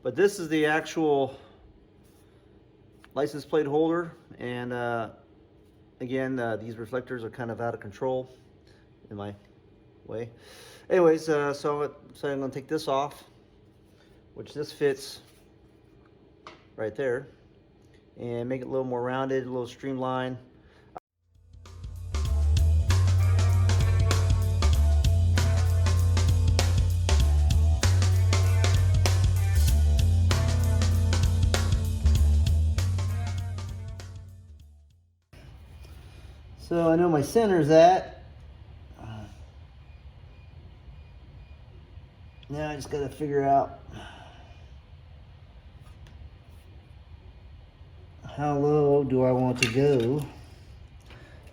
But this is the actual license plate holder, and again, these reflectors are kind of out of control in my way. Anyways, so I'm gonna take this off, which this fits right there, and make it a little more rounded, a little streamlined. So I know my center's at. Now I just got to figure out how low do I want to go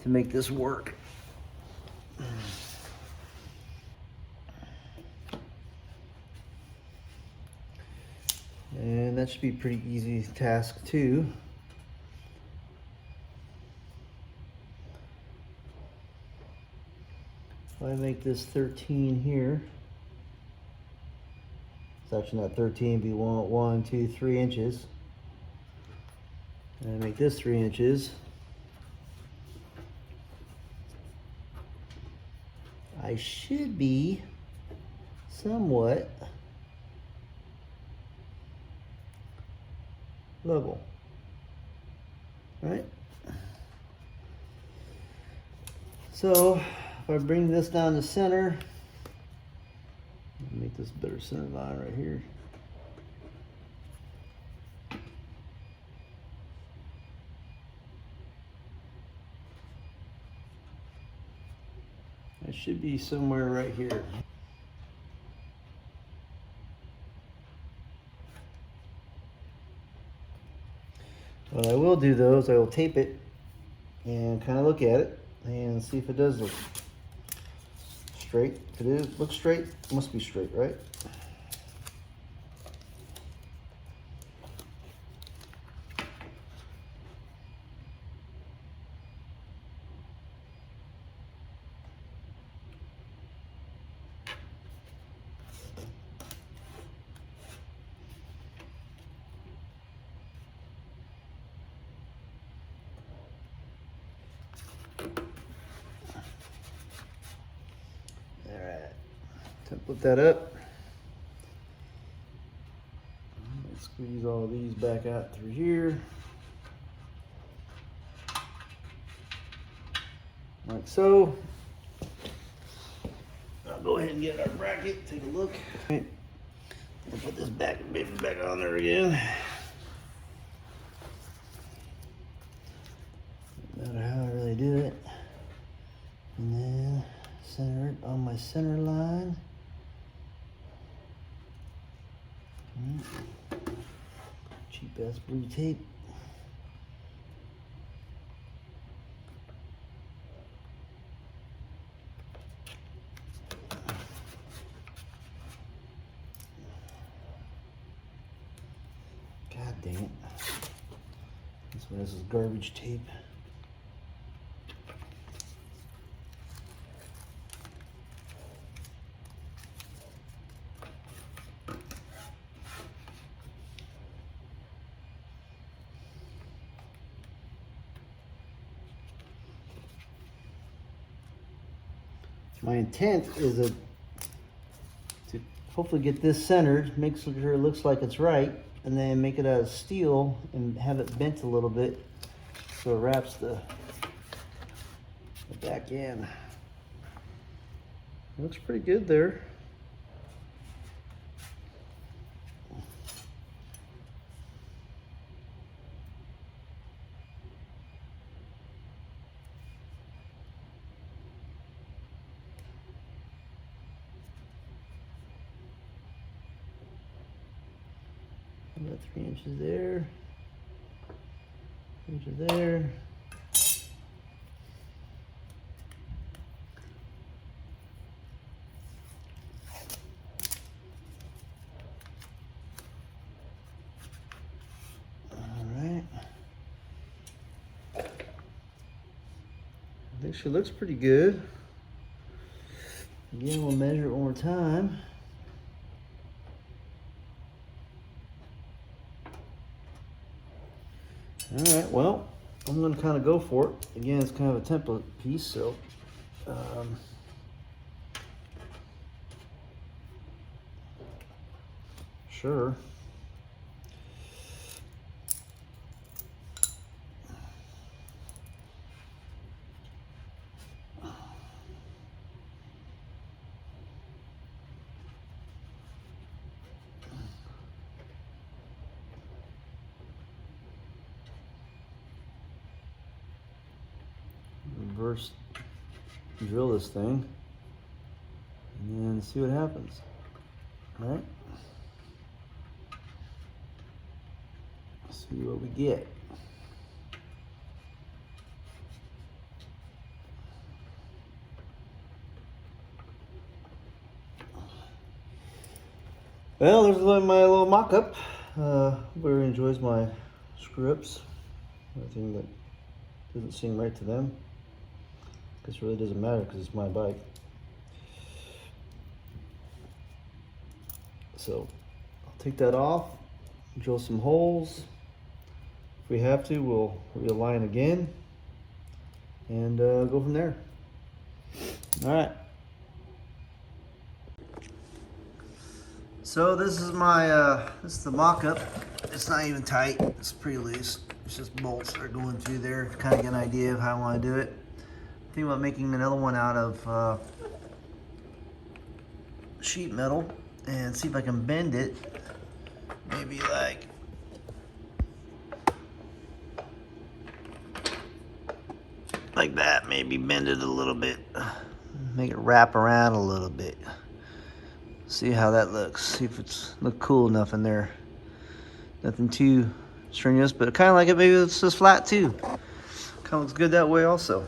to make this work. And that should be a pretty easy task too. If I make this 13 here, it's actually not 13, be 1, 2, 3 inches. And I make this 3 inches. I should be somewhat level, right? So if I bring this down to center, make this better center line right here. It should be somewhere right here. What I will do though is I will tape it and kind of look at it and see if it does look straight. If it looks straight, it must be straight, right? Put that up. Squeeze all these back out through here. Like so. I'll go ahead and get our bracket, take a look. Right. We'll put this back on there again. No matter how I really do it. And then center it on my center line. Cheap ass blue tape. God dang it. This is garbage tape. My intent is to hopefully get this centered, make sure it looks like it's right, and then make it out of steel and have it bent a little bit so it wraps the back end. It looks pretty good there. About 3 inches there, 3 inches there. All right. I think she looks pretty good. Again, we'll measure it one more time. All right, well, I'm gonna kind of go for it. Again, it's kind of a template piece, so sure. Reverse drill this thing and then see what happens. All right, see what we get. Well, there's my little mock-up. Everybody enjoys my scripts. Anything that doesn't seem right to them, because it really doesn't matter because it's my bike. So I'll take that off, drill some holes. If we have to, we'll realign again and go from there. All right. So this is my this is the mock-up. It's not even tight. It's pretty loose. It's just bolts that are going through there. Kind of get an idea of how I want to do it. Think about making another one out of sheet metal and see if I can bend it. Maybe like that. Maybe bend it a little bit. Make it wrap around a little bit. See how that looks. See if it's look cool enough in there. Nothing too strenuous, but kind of like it. Maybe it's just flat too. Kind of looks good that way also.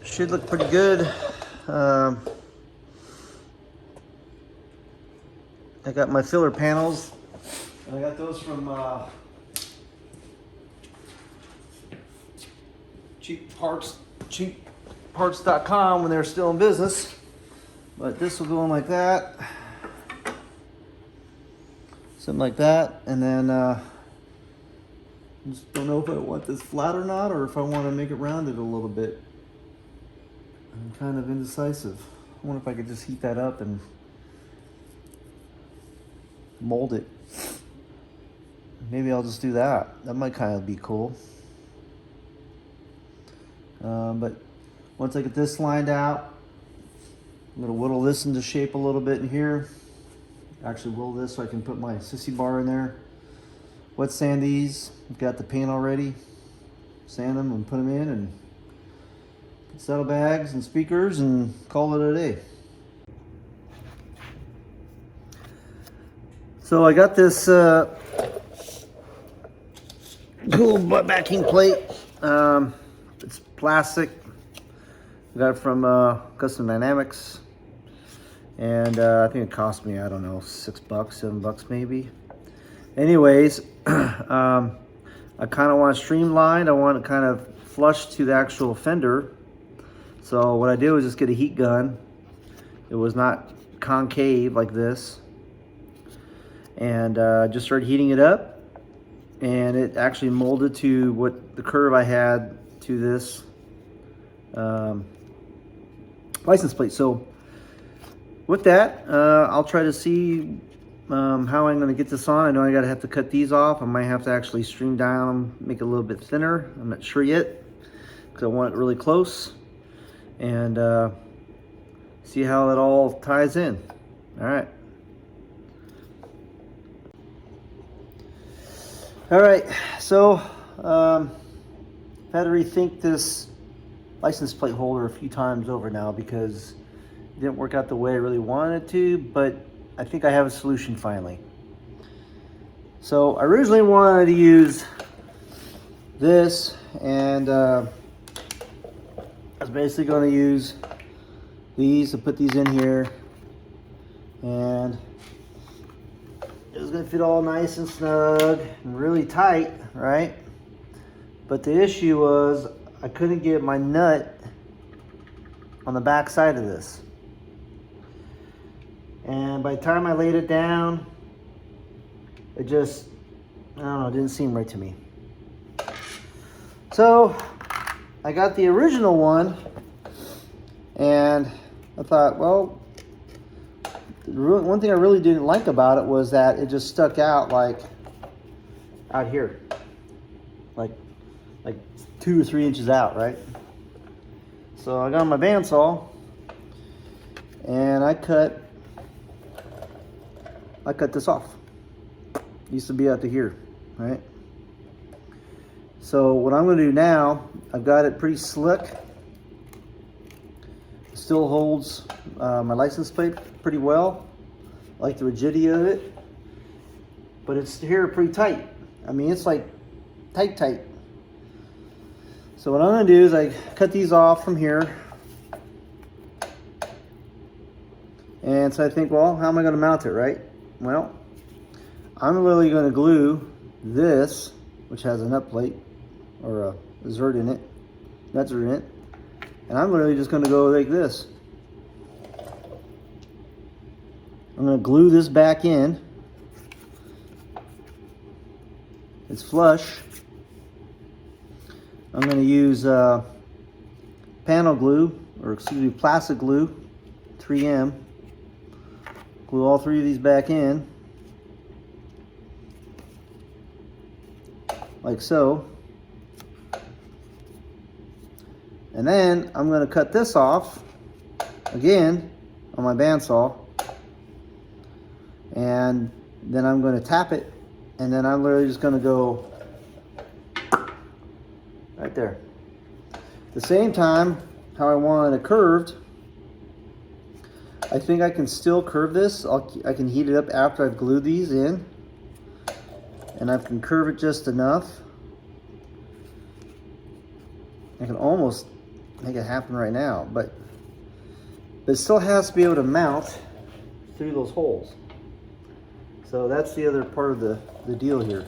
Should look pretty good. I got my filler panels. I got those from cheapparts.com when they're still in business. But this will go in like that, something like that, and then just don't know if I want this flat or not, or if I want to make it rounded a little bit. I'm kind of indecisive. I wonder if I could just heat that up and mold it. Maybe I'll just do that. That might kind of be cool. But once I get this lined out, I'm gonna whittle this into shape a little bit in here. Actually whittle this so I can put my sissy bar in there. Wet sand these. I've got the paint already. Sand them and put them in and put saddlebags and speakers and call it a day. So I got this cool backing plate. It's plastic. I got it from Custom Dynamics, and I think it cost me, I don't know, $6, $7 maybe. Anyways, I kind of want to streamline. I want it kind of flush to the actual fender. So what I did was just get a heat gun. It was not concave like this, and just started heating it up, and it actually molded to what the curve I had to this license plate. So with that, I'll try to see how I'm going to get this on. I know I have to cut these off. I might have to actually stream down, make it a little bit thinner. I'm not sure yet because I want it really close, and see how it all ties in. All right. All right, so I've had to rethink this license plate holder a few times over now because it didn't work out the way I really wanted it to, but I think I have a solution finally. So I originally wanted to use this, and I was basically going to use these to put these in here, and it was going to fit all nice and snug and really tight, right? But the issue was I couldn't get my nut on the back side of this. And by the time I laid it down, it just, I don't know, it didn't seem right to me. So I got the original one, and I thought, well, one thing I really didn't like about it was that it just stuck out like out here, like 2 or 3 inches out, right? So I got my bandsaw and I cut this off. It used to be out to here, right? So what I'm going to do now, I've got it pretty slick. Still holds my license plate pretty well. I like the rigidity of it, but it's here pretty tight. I mean, it's like tight. So what I'm going to do is I cut these off from here. And so I think, well, how am I going to mount it, right? Well, I'm really going to glue this, which has a nut plate or a zert in it, nuts are in it, and I'm literally just going to go like this. I'm going to glue this back in. It's flush. I'm going to use panel glue, or excuse me, plastic glue, 3M. Glue all 3 of these back in, like so. And then I'm going to cut this off again on my bandsaw, and then I'm going to tap it, and then I'm literally just going to go right there. At the same time, how I want it curved, I think I can still curve this. I can heat it up after I've glued these in, and I can curve it just enough. I can almost make it happen right now, but it still has to be able to mount through those holes. So that's the other part of the deal here.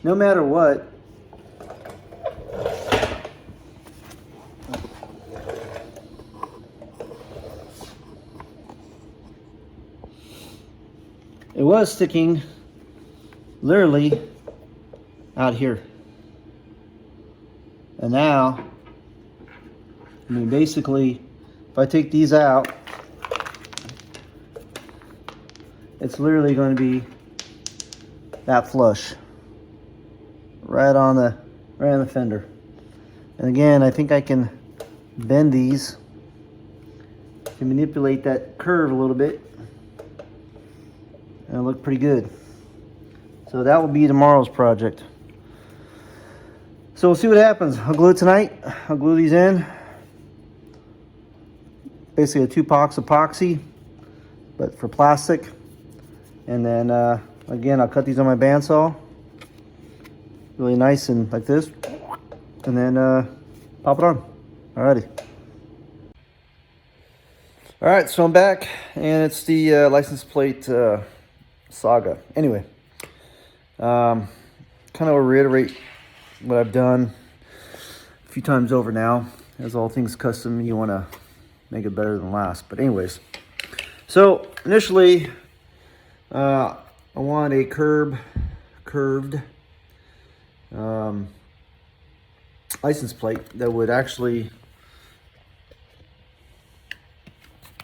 No matter what, it was sticking literally out here. And now, I mean, basically, if I take these out, it's literally going to be that flush, right on the fender. And again, I think I can bend these to manipulate that curve a little bit, and it'll look pretty good. So that will be tomorrow's project. So we'll see what happens. I'll glue it tonight. I'll glue these in. Basically a 2-box epoxy, but for plastic. And then again, I'll cut these on my bandsaw, really nice and like this, and then pop it on. Alrighty. All right, so I'm back, and it's the license plate saga. Anyway, kind of reiterate what I've done a few times over now. As all things custom, you want to make it better than last. But anyways, so initially, I want a curved license plate that would actually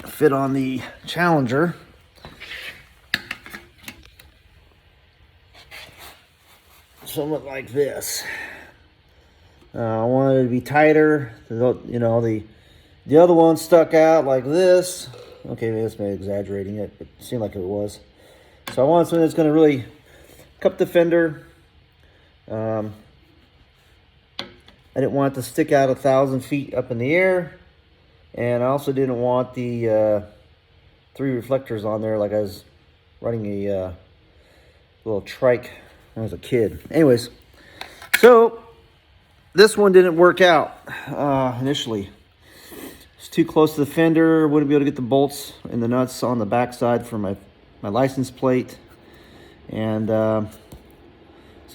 fit on the Challenger. Somewhat like this. I wanted it to be tighter. You know, the other one stuck out like this. Okay, maybe that's maybe exaggerating it, but it seemed like it was. So I wanted something that's going to really cup the fender. I didn't want it to stick out 1,000 feet up in the air, and I also didn't want the 3 reflectors on there like I was running a little trike when I was a kid. Anyways, so this one didn't work out initially. It's too close to the fender. Wouldn't be able to get the bolts and the nuts on the backside for my license plate. And so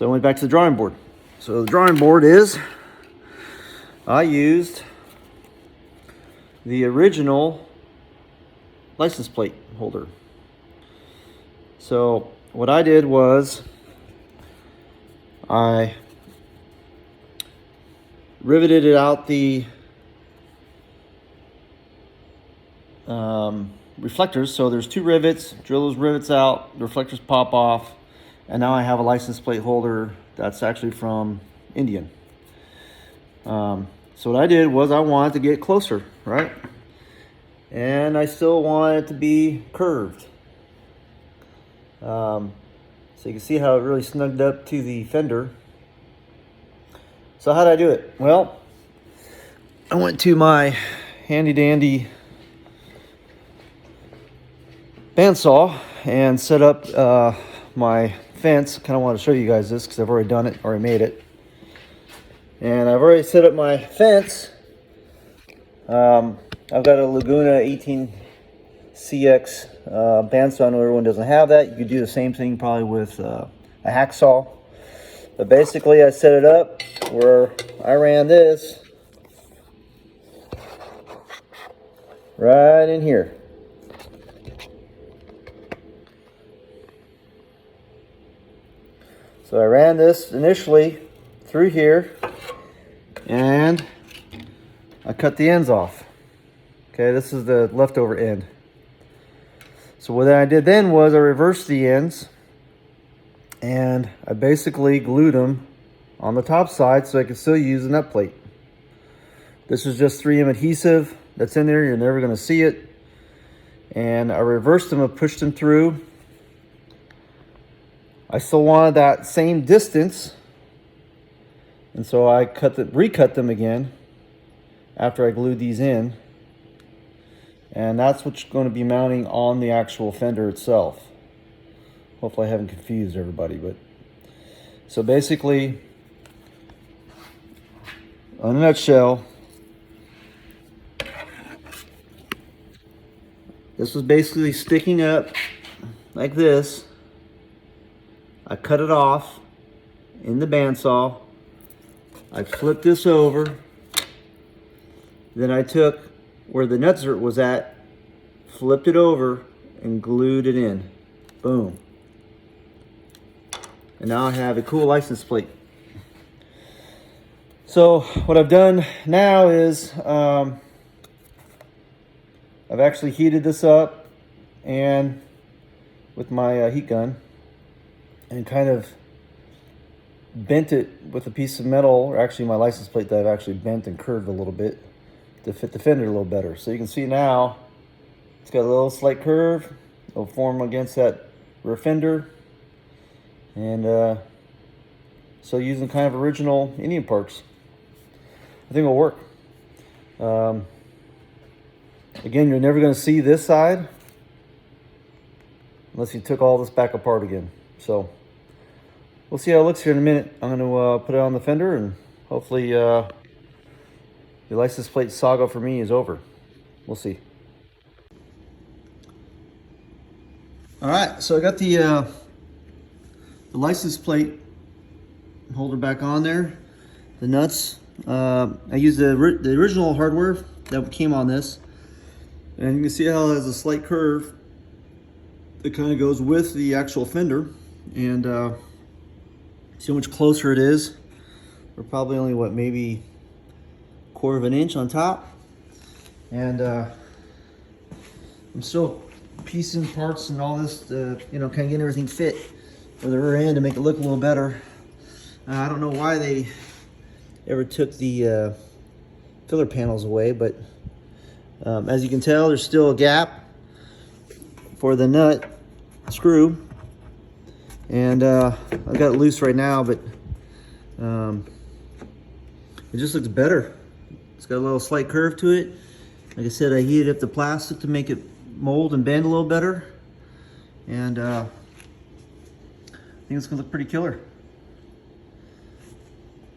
I went back to the drawing board. So the drawing board is, I used the original license plate holder. So what I did was I riveted it out the reflectors. So there's 2 rivets, drill those rivets out, the reflectors pop off, and now I have a license plate holder that's actually from Indian. So what I did was I wanted to get closer, right? And I still want it to be curved. So you can see how it really snugged up to the fender. So how did I do it? Well, I went to my handy dandy bandsaw and set up my fence. Kind of want to show you guys this because I've already done it, already made it. And I've already set up my fence. I've got a Laguna 18CX bandsaw. I know everyone doesn't have that. You could do the same thing probably with a hacksaw. But basically I set it up where I ran this right in here. So I ran this initially through here and I cut the ends off. Okay, this is the leftover end. So what I did then was I reversed the ends and I basically glued them on the top side so I could still use the nut plate. This is just 3M adhesive that's in there. You're never going to see it. And I reversed them and pushed them through. I still wanted that same distance, and so I recut them again after I glued these in, and that's what's going to be mounting on the actual fender itself. Hopefully I haven't confused everybody, but so basically, in a nutshell, this was basically sticking up like this. I cut it off in the bandsaw. I flipped this over. Then I took where the nut was at, flipped it over, and glued it in. Boom. And now I have a cool license plate. So what I've done now is I've actually heated this up and with my heat gun, and kind of bent it with a piece of metal, or actually my license plate that I've actually bent and curved a little bit to fit the fender a little better. So you can see now it's got a little slight curve. It'll form against that rear fender. And so using kind of original Indian parts, I think it'll work. Again, you're never going to see this side unless you took all this back apart again. So we'll see how it looks here in a minute. I'm going to put it on the fender, and hopefully the license plate saga for me is over. We'll see. All right, so I got the license plate holder back on there. The nuts. I used the original hardware that came on this, and you can see how it has a slight curve that kind of goes with the actual fender. And see how much closer it is. We're probably only, what, maybe 1/4 of an inch on top. And I'm still piecing parts and all this to, you know, kind of get everything fit for the rear end to make it look a little better. I don't know why they ever took the filler panels away, but as you can tell, there's still a gap for the nut screw. And I've got it loose right now, but it just looks better. It's got a little slight curve to it. Like I said, I heated up the plastic to make it mold and bend a little better. And I think it's gonna look pretty killer.